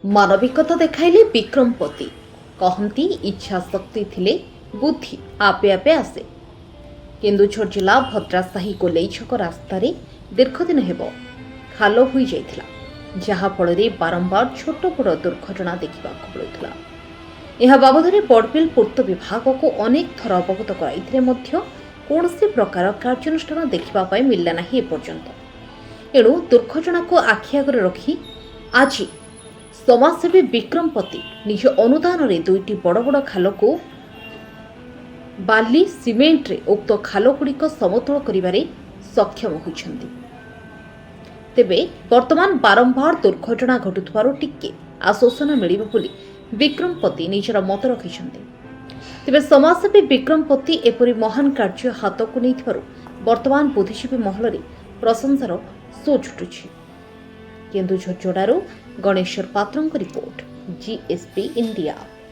ମାନବିକତା ଦେଖାଇଲେ ବିକ୍ରମପତି କହନ୍ତି ଇଚ୍ଛା ଶକ୍ତି ଥିଲେ ବୁଦ୍ଧି ଆପେ ଆପେ ଆସେ। କେନ୍ଦୁଝର ଜିଲ୍ଲା ଭଦ୍ରାସାହି ଗୋଲେଇ ଛକ ରାସ୍ତାରେ ଦୀର୍ଘଦିନ ହେବ ଖାଲ ହୋଇଯାଇଥିଲା, ଯାହାଫଳରେ ବାରମ୍ବାର ଛୋଟ ବଡ଼ ଦୁର୍ଘଟଣା ଦେଖିବାକୁ ମିଳୁଥିଲା। ଏହା ବାବଦରେ ବଡ଼ବିଲ ପୂର୍ତ୍ତ ବିଭାଗକୁ ଅନେକ ଥର ଅବଗତ କରାଇଥିଲେ ମଧ୍ୟ କୌଣସି ପ୍ରକାର କାର୍ଯ୍ୟାନୁଷ୍ଠାନ ଦେଖିବା ପାଇଁ ମିଳିଲା ନାହିଁ ଏପର୍ଯ୍ୟନ୍ତ। ଏଣୁ ଦୁର୍ଘଟଣାକୁ ଆଖି ଆଗରେ ରଖି ଆଜି ସମାଜସେବୀ ବିକ୍ରମପତି ନିଜ ଅନୁଦାନରେ ଦୁଇଟି ବଡ଼ ବଡ଼ ଖାଲକୁ ବାଲି ସିମେଣ୍ଟରେ ଉକ୍ତ ଖାଲଗୁଡ଼ିକ ସମତଳ କରିବାରେ ସକ୍ଷମ ହୋଇଛନ୍ତି। ତେବେ ବର୍ତ୍ତମାନ ବାରମ୍ବାର ଦୁର୍ଘଟଣା ଘଟୁଥିବାରୁ ଟିକେ ଆଶ୍ୱାସନା ମିଳିବ ବୋଲି ବିକ୍ରମପତି ନିଜର ମତ ରଖିଛନ୍ତି। ତେବେ ସମାଜସେବୀ ବିକ୍ରମପତି ଏପରି ମହାନ କାର୍ଯ୍ୟ ହାତକୁ ନେଇଥିବାରୁ ବର୍ତ୍ତମାନ ବୁଦ୍ଧିଜୀବୀ ମହଲରେ ପ୍ରଶଂସାର ସୁଅ ଛୁଟୁଛି। କେନ୍ଦୁଝର ଯୋଡ଼ାରୁ ଗଣେଶ୍ୱର ପାତ୍ରଙ୍କ ରିପୋର୍ଟ, GSP ଇଣ୍ଡିଆ।